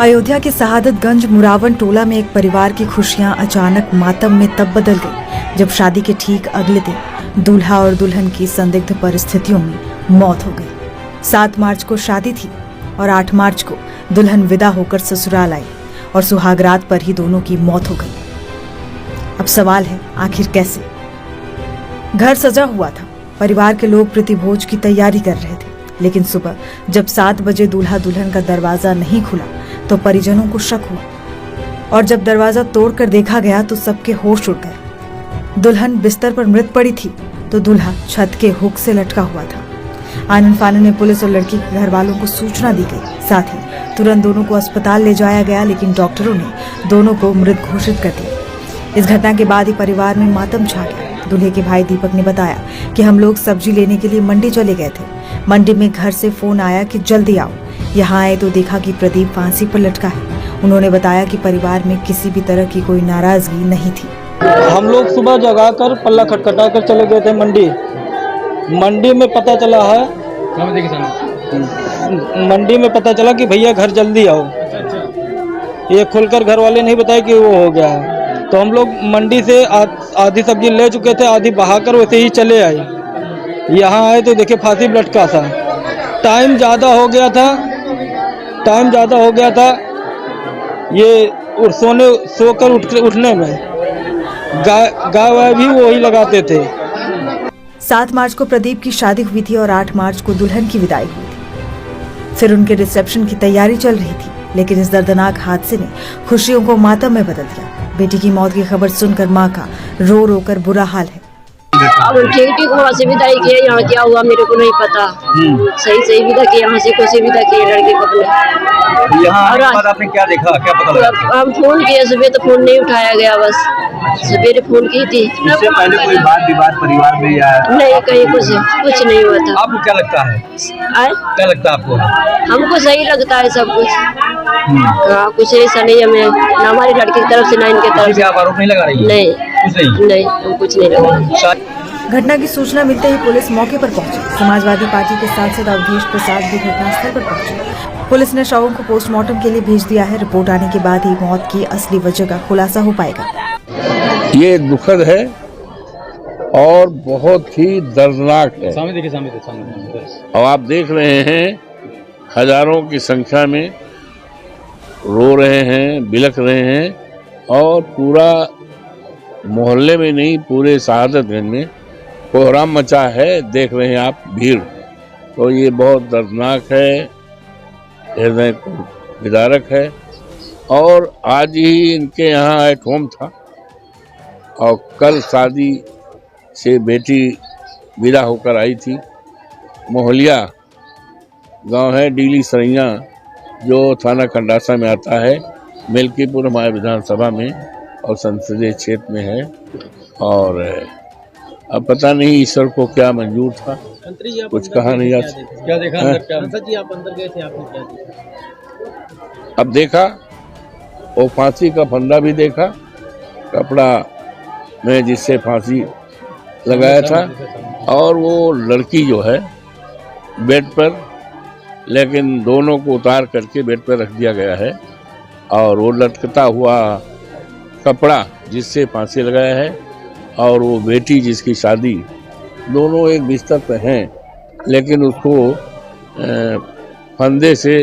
अयोध्या के शहादतगंज मुरावन टोला में एक परिवार की खुशियां अचानक मातम में तब बदल गई जब शादी के ठीक अगले दिन दूल्हा और दुल्हन की संदिग्ध परिस्थितियों में मौत हो गई। 7 मार्च को शादी थी और 8 मार्च को दुल्हन विदा होकर ससुराल आई और सुहागरात पर ही दोनों की मौत हो गई। अब सवाल है, आखिर कैसे? घर सजा हुआ था, परिवार के लोग प्रतिभोज की तैयारी कर रहे थे, लेकिन सुबह जब 7 बजे दूल्हा दुल्हन का दरवाजा नहीं खुला तो परिजनों को शक हुआ और जब दरवाजा तोड़कर देखा गया तो सबके होश उड़ गए। दुल्हन बिस्तर पर मृत पड़ी थी तो दूल्हा छत के हुक से लटका हुआ था। आनन फानन में पुलिस और लड़की के घर वालों को सूचना दी गई। साथ ही तुरंत दोनों को अस्पताल ले जाया गया, लेकिन डॉक्टरों ने दोनों को मृत घोषित कर दिया। इस घटना के बाद ही परिवार में मातम छा गया। दूल्हे के भाई दीपक ने बताया कि हम लोग सब्जी लेने के लिए मंडी चले गए थे। मंडी में घर से फोन आया कि जल्दी आओ। यहाँ आए तो देखा कि प्रदीप फांसी पर लटका है। उन्होंने बताया कि परिवार में किसी भी तरह की कोई नाराजगी नहीं थी। हम लोग सुबह जगाकर पल्ला खटखटा कर चले गए थे मंडी में पता चला है, मंडी में पता चला कि भैया घर जल्दी आओ। ये खुलकर घर वाले नहीं बताए कि वो हो गया है। तो हम लोग मंडी से आधी सब्जी ले चुके थे, आधी बहाकर वैसे ही चले आए। यहाँ आए तो देखे फांसी लटका था। टाइम ज़्यादा हो गया था ये सोकर उठने में। गाय भी वही लगाते थे। 7 मार्च को प्रदीप की शादी हुई थी और 8 मार्च को दुल्हन की विदाई हुई थी। फिर उनके रिसेप्शन की तैयारी चल रही थी, लेकिन इस दर्दनाक हादसे ने खुशियों को मातम में बदल दिया। बेटी की मौत की खबर सुनकर मां का रो रो कर बुरा हाल है। ठीक वहाँ से विदाई किया, यहाँ क्या हुआ मेरे को नहीं पता। सही विदा किया, यहाँ से कैसे विदा किया लड़के को अपने। यहाँ आपने क्या देखा, क्या पता लगा? हम फोन किए सुबह तो फोन नहीं उठाया गया, बस सवेरे फोन की थी। इससे पहले कोई बात विवाद परिवार में या नहीं, कहीं कुछ नहीं हुआ था। आपको क्या लगता है? क्या लगता है आपको? हमको सही लगता है सब कुछ। हाँ, कुछ ऐसा नहीं हमें, ना हमारी लड़की की तरफ से ना इनके तरफ से। आप आरोप नहीं लगा रही? नहीं, हम कुछ नहीं लगा। घटना की सूचना मिलते ही पुलिस मौके पर पहुंची। समाजवादी पार्टी के सांसद अवधेश प्रसाद भी घटनास्थल पर पहुंचे। पुलिस ने शवों को पोस्टमार्टम के लिए भेज दिया है। रिपोर्ट आने के बाद ही मौत की असली वजह का खुलासा हो पाएगा। ये दुखद है और बहुत ही दर्दनाक है। और आप देख रहे हैं हजारों की संख्या में रो रहे हैं, बिलख रहे हैं और पूरा मोहल्ले में नहीं पूरे शहादतगंज में कोहराम मचा है। देख रहे हैं आप भीड़। तो ये बहुत दर्दनाक है, हृदय को विदारक है। और आज ही इनके यहाँ एट होम था और कल शादी से बेटी विदा होकर आई थी। मोहलिया गांव है, डीली सरैया, जो थाना खंडासा में आता है, मिल्कीपुर हमारे विधानसभा में और संसदीय क्षेत्र में है। और अब पता नहीं ईश्वर को क्या मंजूर था, कुछ कहा नहीं जा सकता। क्या देखा अंदर? जी आप अंदर गए थे, आपने क्या देखा? अब देखा वो फांसी का फंदा भी देखा, कपड़ा में जिससे फांसी लगाया था, और वो लड़की जो है बेड पर, लेकिन दोनों को उतार करके बेड पर रख दिया गया है। और वो लटकता हुआ कपड़ा जिससे फांसी लगाया है और वो बेटी जिसकी शादी, दोनों एक बिस्तर पर हैं, लेकिन उसको फंदे से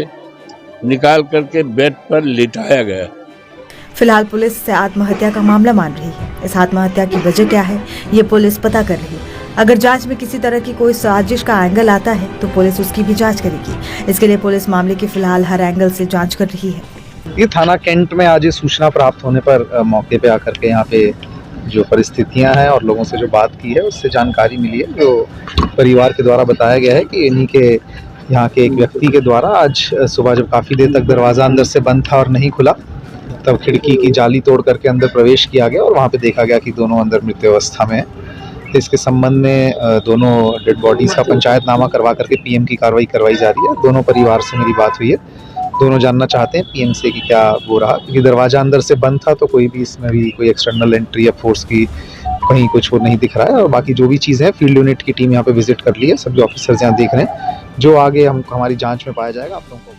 निकाल करके बेड पर लिटाया गया। फिलहाल पुलिस से आत्महत्या का मामला मान रही है। इस आत्महत्या की वजह क्या है, ये पुलिस पता कर रही है। अगर जांच में किसी तरह की कोई साजिश का एंगल आता है तो पुलिस उसकी भी जांच करेगी। इसके लिए पुलिस मामले की फिलहाल हर एंगल से जांच कर रही है। ये थाना कैंट में आज ये सूचना प्राप्त होने पर मौके पे आकर के यहाँ पे जो परिस्थितियां हैं और लोगों से जो बात की है उससे जानकारी मिली है। जो परिवार के द्वारा बताया गया है कि इन्हीं के यहाँ के एक व्यक्ति के द्वारा आज सुबह जब काफ़ी देर तक दरवाज़ा अंदर से बंद था और नहीं खुला, तब खिड़की की जाली तोड़ करके अंदर प्रवेश किया गया और वहाँ पे देखा गया कि दोनों अंदर मृत अवस्था में है। इसके संबंध में दोनों डेड बॉडीज़ का पंचायतनामा करवा करके पीएम की कार्रवाई करवाई जा रही है। दोनों परिवार से मेरी बात हुई है, दोनों जानना चाहते हैं पीएम से कि क्या वो रहा, क्योंकि दरवाज़ा अंदर से बंद था तो कोई भी इसमें भी कोई एक्सटर्नल एंट्री या फोर्स की कहीं कुछ वो नहीं दिख रहा है। और बाकी जो भी चीज़ है, फील्ड यूनिट की टीम यहाँ पे विजिट कर ली है, सभी ऑफिसर्स यहाँ देख रहे हैं। जो आगे हमारी जांच में पाया जाएगा आप लोगों को